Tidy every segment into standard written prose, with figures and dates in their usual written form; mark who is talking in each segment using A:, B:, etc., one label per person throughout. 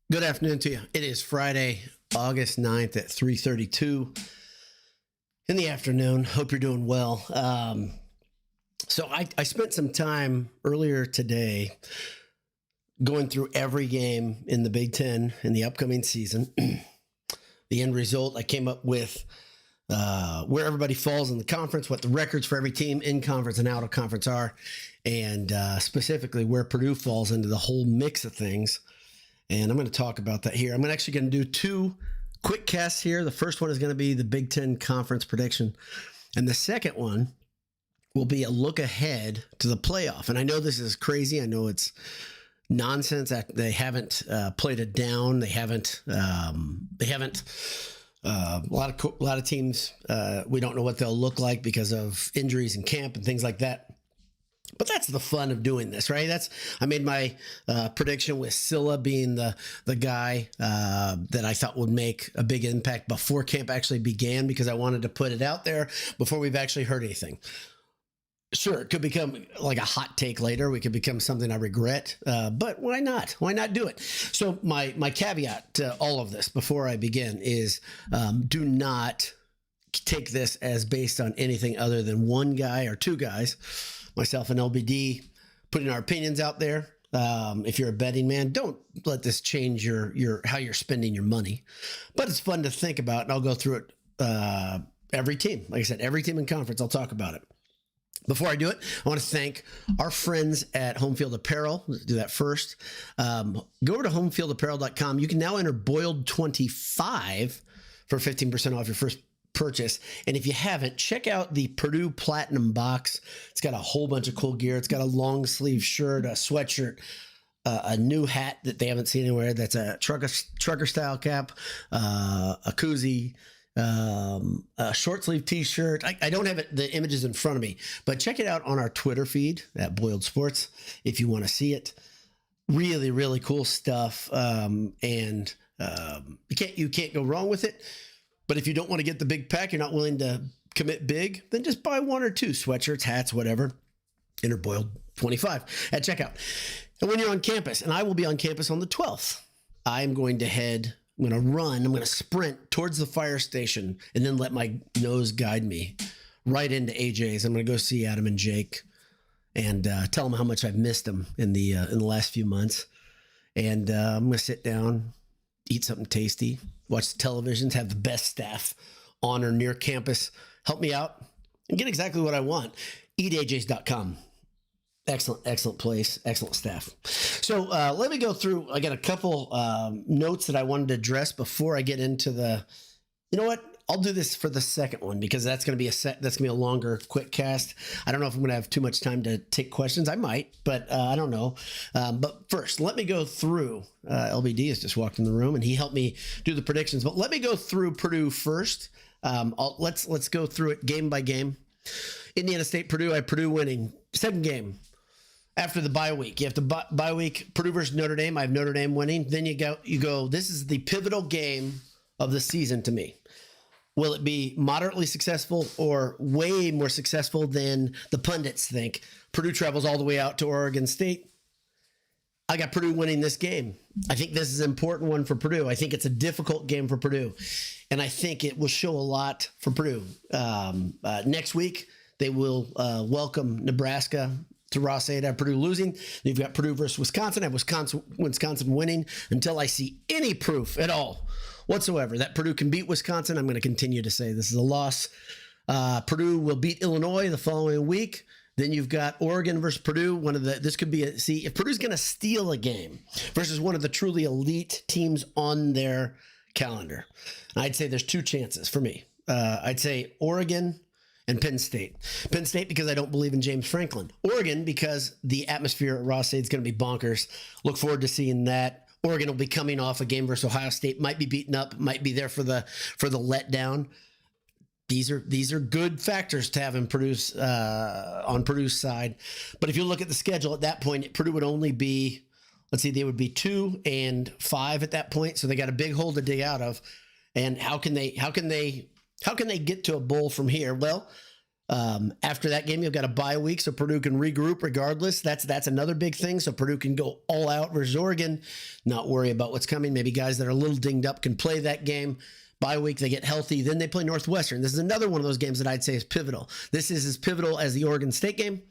A: Good afternoon to you. It is Friday, August 9th at 3:32 in the afternoon. Hope you're doing well. So I spent some time earlier today going through every game in the Big Ten in the upcoming season. The end result, I came up with where everybody falls in the conference, what the records for every team in conference and out of conference are, and specifically where Purdue falls into the whole mix of things. And I'm going to talk about that here. I'm actually going to do two quick casts here. The first one is going to be the Big Ten conference prediction. And the second one will be a look ahead to the playoff. And I know this is crazy. I know it's nonsense that they haven't played it down. They haven't. A lot of teams. We don't know what they'll look like because of injuries in camp and things like that. But that's the fun of doing this, right? I made my prediction with Scylla being the guy that I thought would make a big impact before camp actually began, because I wanted to put it out there before we've actually heard anything. Sure, it could become like a hot take later. We could become something I regret, but why not? Why not do it? So my caveat to all of this before I begin is do not take this as based on anything other than one guy or two guys, myself and LBD, putting our opinions out there. If you're a betting man, don't let this change your how you're spending your money. But it's fun to think about, and I'll go through it every team. Like I said, every team in conference, I'll talk about it. Before I do it, I want to thank our friends at Home Field Apparel. Let's do that first. Go over to homefieldapparel.com. You can now enter Boiled25 for 15% off your first purchase. And if you haven't, check out the Purdue Platinum box. It's got a whole bunch of cool gear. It's got a long sleeve shirt, a sweatshirt, a new hat that they haven't seen anywhere. That's a trucker style cap, a koozie, a short sleeve t-shirt. I don't have the images in front of me, but check it out on our Twitter feed at Boiled Sports if you want to see it. Really, really cool stuff. And you can't go wrong with it. But if you don't want to get the big pack, you're not willing to commit big, then just buy one or two sweatshirts, hats, whatever. Enter Boiled25 at checkout. And when you're on campus, and I will be on campus on the 12th, I'm going to sprint towards the fire station and then let my nose guide me right into AJ's. I'm going to go see Adam and Jake and tell them how much I've missed them in the last few months. And I'm going to sit down, eat something tasty, watch the televisions, have the best staff on or near campus help me out and get exactly what I want. EatAJs.com. Excellent place, excellent staff. So let me go through. I got a couple notes that I wanted to address before I get into you know what? I'll do this for the second one because that's going to be a longer, quick cast. I don't know if I'm going to have too much time to take questions. I might, but I don't know. But first, let me go through. LBD has just walked in the room and he helped me do the predictions. But let me go through Purdue first. Let's go through it game by game. Indiana State, Purdue. I have Purdue winning. Second game after the bye week. You have the bye week. Purdue versus Notre Dame. I have Notre Dame winning. Then you go. This is the pivotal game of the season to me. Will it be moderately successful or way more successful than the pundits think? Purdue travels all the way out to Oregon State. I got Purdue winning this game. I think this is an important one for Purdue. I think it's a difficult game for Purdue. And I think it will show a lot for Purdue. Next week, they will welcome Nebraska to Ross-Ade. I have Purdue losing. You've got Purdue versus Wisconsin. I have Wisconsin winning until I see any proof at all whatsoever that Purdue can beat Wisconsin. I'm going to continue to say this is a loss. Purdue will beat Illinois the following week. Then you've got Oregon versus Purdue. This could be if Purdue's going to steal a game versus one of the truly elite teams on their calendar, I'd say there's two chances for me. I'd say Oregon and Penn State. Penn State because I don't believe in James Franklin. Oregon because the atmosphere at Ross-Ade is going to be bonkers. Look forward to seeing that. Oregon will be coming off a game versus Ohio State. Might be beaten up. Might be there for the letdown. These are good factors to have in Purdue's on Purdue's side. But if you look at the schedule at that point, Purdue would only be, they would be 2-5 at that point. So they got a big hole to dig out of. And how can they get to a bowl from here? Well, After that game, you've got a bye week, so Purdue can regroup regardless. That's another big thing. So Purdue can go all out versus Oregon, not worry about what's coming. Maybe guys that are a little dinged up can play that game. Bye week, they get healthy. Then they play Northwestern. This is another one of those games that I'd say is pivotal. This is as pivotal as the Oregon State game.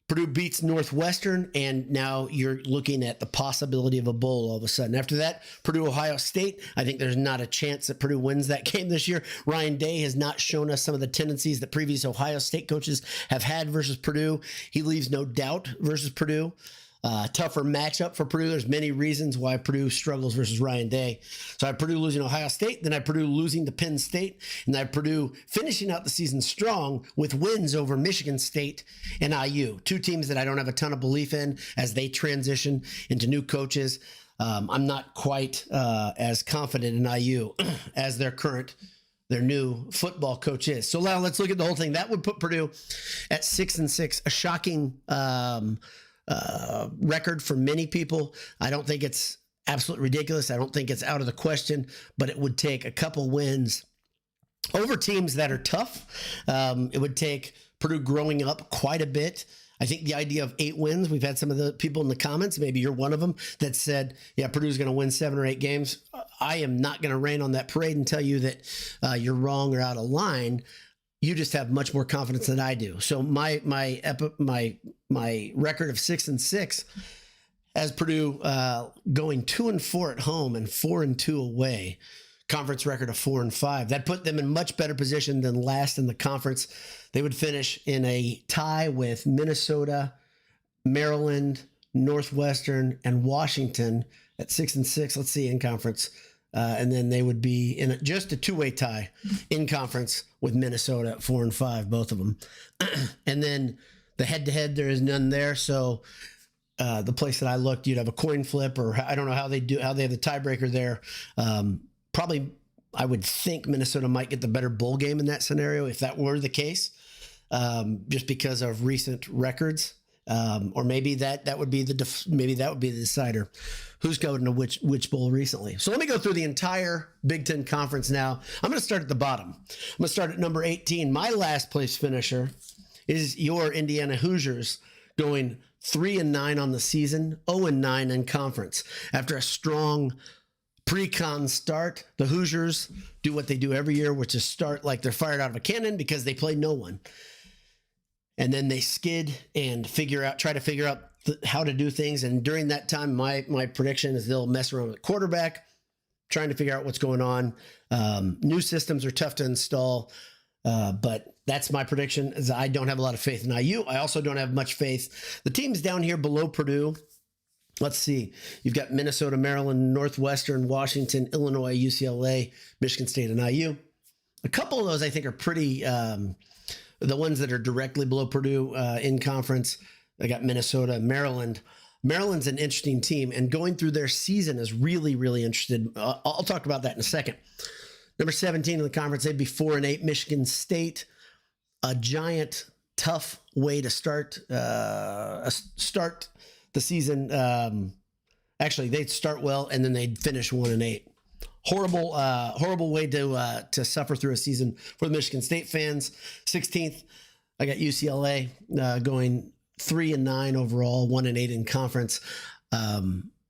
A: Purdue beats Northwestern, and now you're looking at the possibility of a bowl all of a sudden. After that, Purdue-Ohio State. I think there's not a chance that Purdue wins that game this year. Ryan Day has not shown us some of the tendencies that previous Ohio State coaches have had versus Purdue. He leaves no doubt versus Purdue. Tougher matchup for Purdue. There's many reasons why Purdue struggles versus Ryan Day. So I have Purdue losing Ohio State, then I have Purdue losing to Penn State, and I have Purdue finishing out the season strong with wins over Michigan State and IU. Two teams that I don't have a ton of belief in as they transition into new coaches. I'm not quite as confident in IU as their new football coach is. So now let's look at the whole thing. That would put Purdue at 6-6, a shocking record for many people. I don't think it's absolutely ridiculous. I don't think it's out of the question, but it would take a couple wins over teams that are tough. It would take Purdue growing up quite a bit. I think the idea of 8 wins, we've had some of the people in the comments, maybe you're one of them, that said, yeah, Purdue's going to win 7 or 8 games. I am not going to rain on that parade and tell you that you're wrong or out of line. You just have much more confidence than I do. So my record of 6-6 has Purdue going 2-4 at home and 4-2 away. Conference record of 4-5. That put them in much better position than last in the conference. They would finish in a tie with Minnesota, Maryland, Northwestern, and Washington at 6-6. Let's see, in conference. And then they would be in just a 2-way tie in conference with Minnesota at 4-5, both of them. And then the head-to-head, there is none there. So the place that I looked, you'd have a coin flip, or I don't know how they have the tiebreaker there. Probably, I would think Minnesota might get the better bowl game in that scenario if that were the case, just because of recent records. Or maybe that would be the decider. Who's going to which bowl recently? So let me go through the entire Big Ten Conference now. I'm going to start at the bottom. I'm going to start at number 18. My last place finisher is your Indiana Hoosiers, going 3-9 on the season, 0-9 in conference. After a strong pre-con start, the Hoosiers do what they do every year, which is start like they're fired out of a cannon because they play no one. And then they skid and try to figure out how to do things. And during that time, my prediction is they'll mess around with the quarterback, trying to figure out what's going on. New systems are tough to install, but that's my prediction. Is I don't have a lot of faith in IU. I also don't have much faith. The teams down here below Purdue, let's see. You've got Minnesota, Maryland, Northwestern, Washington, Illinois, UCLA, Michigan State, and IU. A couple of those I think are pretty... the ones that are directly below Purdue in conference, I got Minnesota, Maryland. Maryland's an interesting team, and going through their season is really, really interesting. I'll talk about that in a second. Number 17 in the conference, they'd be 4-8. Michigan State, a giant, tough way to start the season. Actually, they'd start well, and then they'd finish 1-8. Horrible way to suffer through a season for the Michigan State fans. 16th, I got UCLA going 3-9 overall, 1-8 in conference.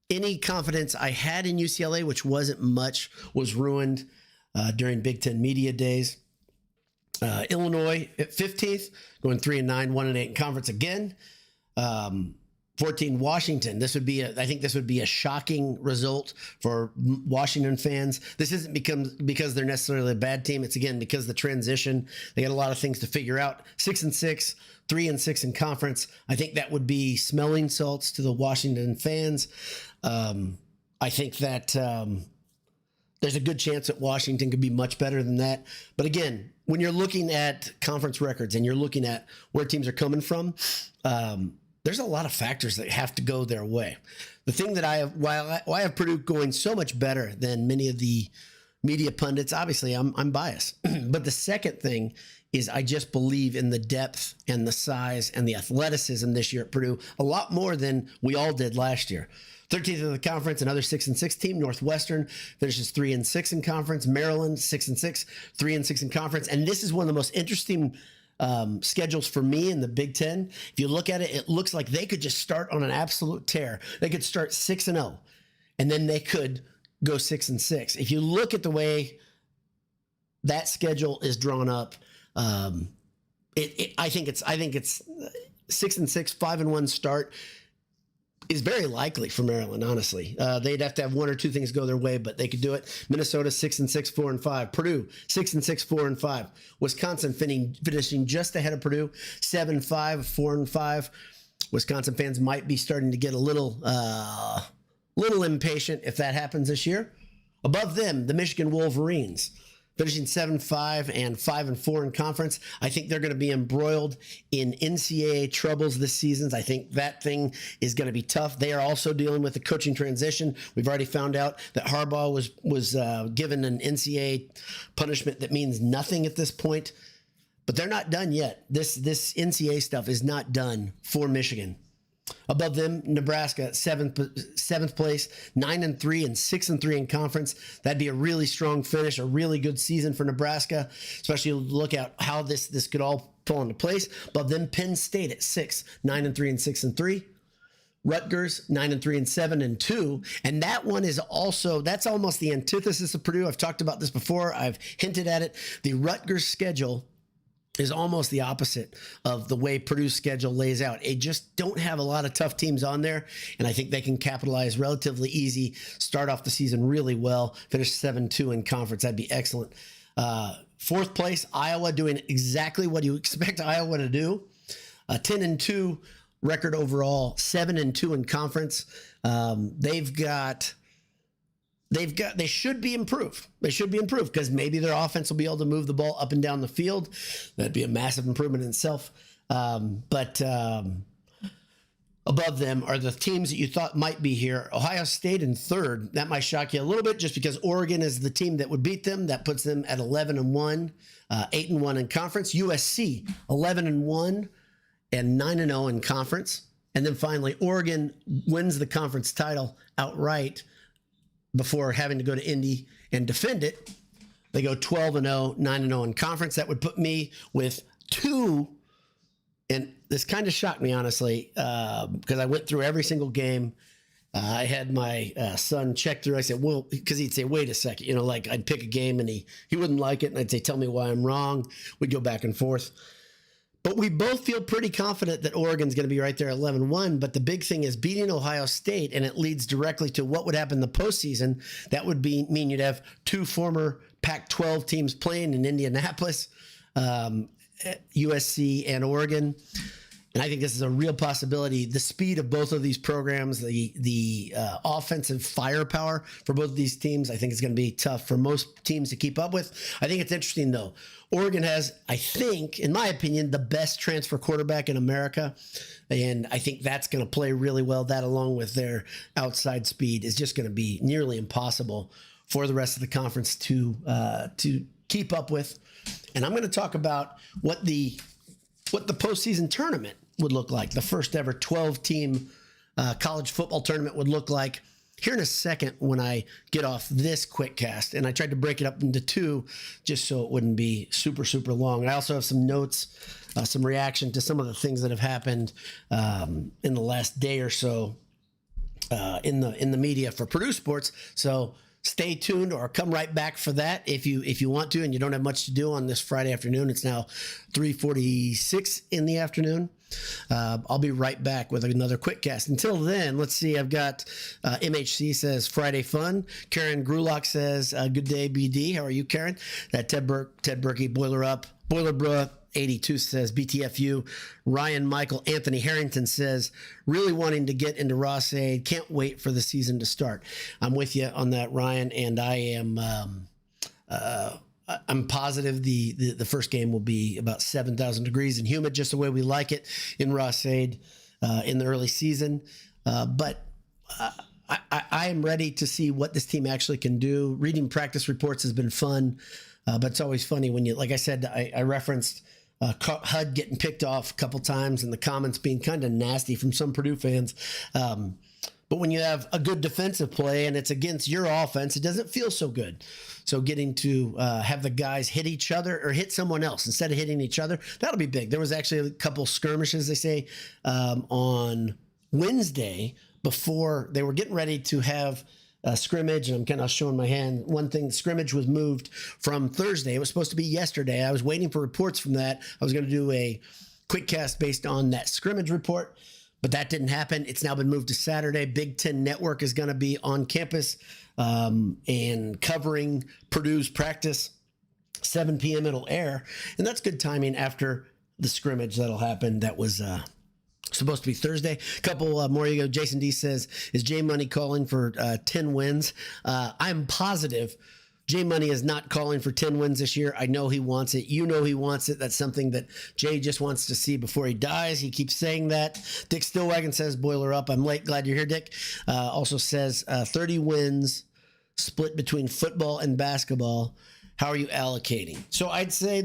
A: Any confidence I had in UCLA, which wasn't much, was ruined during Big Ten media days. Illinois at 15th, going 3-9, 1-8 in conference again. 14, Washington. I think this would be a shocking result for Washington fans. This isn't because they're necessarily a bad team. It's again because the transition. They got a lot of things to figure out. 6-6, 3-6 in conference. I think that would be smelling salts to the Washington fans. I think that there's a good chance that Washington could be much better than that. But again, when you're looking at conference records and you're looking at where teams are coming from, there's a lot of factors that have to go their way. The thing that I have, why I have Purdue going so much better than many of the media pundits, obviously I'm biased, but the second thing is I just believe in the depth and the size and the athleticism this year at Purdue a lot more than we all did last year. 13th in the conference, another 6-6 team. Northwestern finishes 3-6 in conference. Maryland 6-6, 3-6 in conference. And this is one of the most interesting schedules for me in the Big Ten. If you look at it, it looks like they could just start on an absolute tear. They could start 6-0, and then they could go 6-6. If you look at the way that schedule is drawn up, I think it's 6-6, 5-1 start is very likely for Maryland, honestly. They'd have to have one or two things go their way, but they could do it. Minnesota 6-6, 4-5. Purdue 6-6, 4-5. Wisconsin finishing just ahead of Purdue, 7-5, 4-5. Wisconsin fans might be starting to get a little impatient if that happens this year. Above them, the Michigan Wolverines, finishing 7-5 and 5-4 in conference. I think they're going to be embroiled in NCAA troubles this season. I think that thing is going to be tough. They are also dealing with the coaching transition. We've already found out that Harbaugh was given an NCAA punishment that means nothing at this point. But they're not done yet. This NCAA stuff is not done for Michigan. Above them, Nebraska, seventh place, 9-3 and 6-3 in conference. That'd be a really strong finish, a really good season for Nebraska, especially look at how this could all fall into place. Above them, Penn State at 6, 9-3 and 6-3. Rutgers, 9-3 and 7-2. And that one is also, that's almost the antithesis of Purdue. I've talked about this before. I've hinted at it. The Rutgers schedule is almost the opposite of the way Purdue's schedule lays out. They just don't have a lot of tough teams on there, and I think they can capitalize relatively easy, start off the season really well, finish 7-2 in conference. That'd be excellent. Fourth place, Iowa, doing exactly what you expect Iowa to do. 10-2 record overall, 7-2 in conference. They should be improved. They should be improved because maybe their offense will be able to move the ball up and down the field. That'd be a massive improvement in itself. But above them are the teams that you thought might be here. Ohio State in third. That might shock you a little bit just because Oregon is the team that would beat them. That puts them at 11-1, 8-1 in conference. USC 11-1 and 9-0 in conference. And then finally, Oregon wins the conference title outright before having to go to Indy and defend it. They go 12-0, 9-0 in conference. That would put me with 2, and this kind of shocked me, honestly, because I went through every single game. I had my son check through. I said, well, because he'd say, wait a second. Like I'd pick a game and he wouldn't like it, and I'd say, tell me why I'm wrong. We'd go back and forth. But we both feel pretty confident that Oregon's going to be right there at 11-1. But the big thing is beating Ohio State, and it leads directly to what would happen in the postseason. That would mean you'd have 2 former Pac-12 teams playing in Indianapolis, USC and Oregon. And I think this is a real possibility. The speed of both of these programs, the offensive firepower for both of these teams, I think is going to be tough for most teams to keep up with. I think it's interesting, though. Oregon has, I think, in my opinion, the best transfer quarterback in America. And I think that's going to play really well. That, along with their outside speed, is just going to be nearly impossible for the rest of the conference to keep up with. And I'm going to talk about what the postseason tournament would look like. The first ever 12-team college football tournament would look like here in a second when I get off this quick cast. And I tried to break it up into 2 just so it wouldn't be super, super long. I also have some notes, some reaction to some of the things that have happened in the last day or so in the media for Purdue sports. So stay tuned or come right back for that if you want to and you don't have much to do on this Friday afternoon. It's now 3:46 in the afternoon. I'll be right back with another quick cast. Until then, let's see. I've got MHC says Friday fun. Karen Grulock says good day, BD. How are you, Karen? Ted Berkey, Boiler Up. Boiler Bruh 82 says BTFU. Ryan Michael Anthony Harrington says really wanting to get into Ross-Ade. Can't wait for the season to start. I'm with you on that, Ryan, and I am I'm positive the first game will be about 7,000 degrees and humid, just the way we like it in Ross-Ade in the early season. But I am ready to see what this team actually can do. Reading practice reports has been fun, but it's always funny when you, like I said, I referenced HUD getting picked off a couple times and the comments being kind of nasty from some Purdue fans. But when you have a good defensive play and it's against your offense, it doesn't feel so good. So getting to have the guys hit each other or hit someone else instead of hitting each other, that'll be big. There was actually a couple skirmishes, they say, on Wednesday before they were getting ready to have a scrimmage. And I'm kind of showing my hand. One thing, the scrimmage was moved from Thursday. It was supposed to be yesterday. I was waiting for reports from that. I was going to do a quick cast based on that scrimmage report, but that didn't happen. It's now been moved to Saturday. Big Ten Network is going to be on campus and covering Purdue's practice. 7 p.m. it'll air. And that's good timing after the scrimmage that'll happen. That was supposed to be Thursday. A couple more ago, Jason D says, is J Money calling for 10 wins? I'm positive J Money is not calling for 10 wins this year. I know he wants it. You know he wants it. That's something that Jay just wants to see before he dies. He keeps saying that. Dick Stillwagon says, boiler up. I'm late. Glad you're here, Dick. Also says 30 wins split between football and basketball. How are you allocating? So I'd say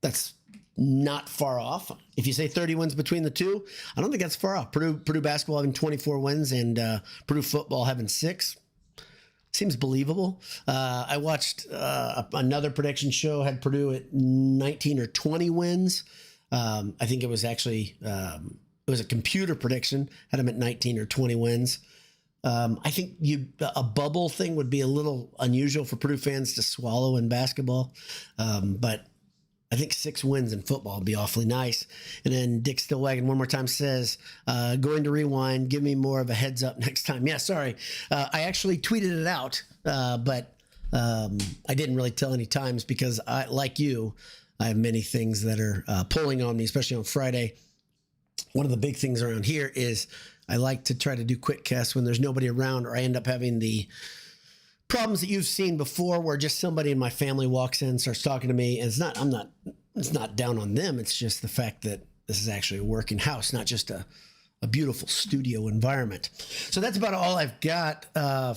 A: that's not far off. If you say 30 wins between the two, I don't think that's far off. Purdue basketball having 24 wins and Purdue football having 6. Seems believable. I watched another prediction show, had Purdue at 19 or 20 wins. I think it was actually, it was a computer prediction, had them at 19 or 20 wins. I think a bubble thing would be a little unusual for Purdue fans to swallow in basketball. But I think 6 wins in football would be awfully nice. And then Dick Stillwagon one more time says, going to rewind, give me more of a heads up next time. Yeah, sorry. I actually tweeted it out, but I didn't really tell any times because like you, I have many things that are pulling on me, especially on Friday. One of the big things around here is I like to try to do quick casts when there's nobody around, or I end up having the problems that you've seen before where just somebody in my family walks in, starts talking to me, and it's not down on them. It's just the fact that this is actually a working house, not just a beautiful studio environment. So that's about all I've got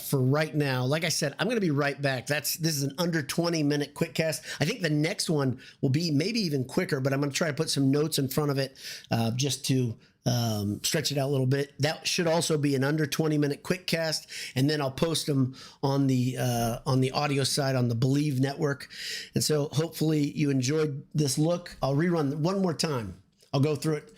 A: for right now. Like I said, I'm going to be right back. This is an under 20-minute quick cast. I think the next one will be maybe even quicker, but I'm going to try to put some notes in front of it just to stretch it out a little bit. That should also be an under 20-minute quick cast, and then I'll post them on the audio side on the Believe network. And so hopefully you enjoyed this look. I'll rerun one more time. I'll go through it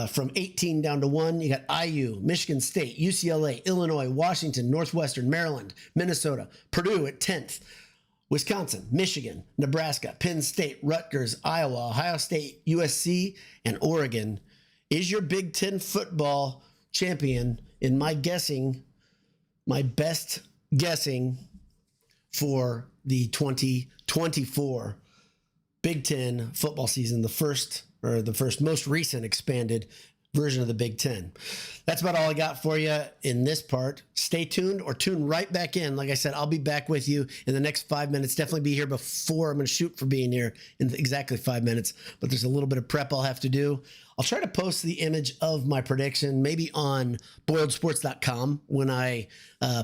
A: from 18 down to 1. You got IU, Michigan State, UCLA, Illinois, Washington, Northwestern, Maryland, Minnesota, Purdue at 10th, Wisconsin, Michigan, Nebraska, Penn State, Rutgers, Iowa, Ohio State, USC, and Oregon. Is your Big Ten football champion, in my best guessing for the 2024 Big Ten football season, the first most recent expanded version of the Big Ten. That's about all I got for you in this part. Stay tuned or tune right back in. Like I said, I'll be back with you in the next 5 minutes. Definitely be here before I'm going to shoot for being here in exactly 5 minutes, but there's a little bit of prep I'll have to do. I'll try to post the image of my prediction maybe on boiledsports.com when I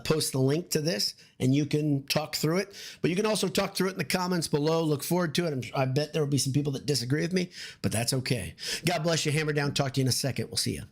A: post the link to this, and you can talk through it. But you can also talk through it in the comments below. Look forward to it. I bet there will be some people that disagree with me, but that's okay. God bless you. Hammer down. Talk to you in a second. We'll see you.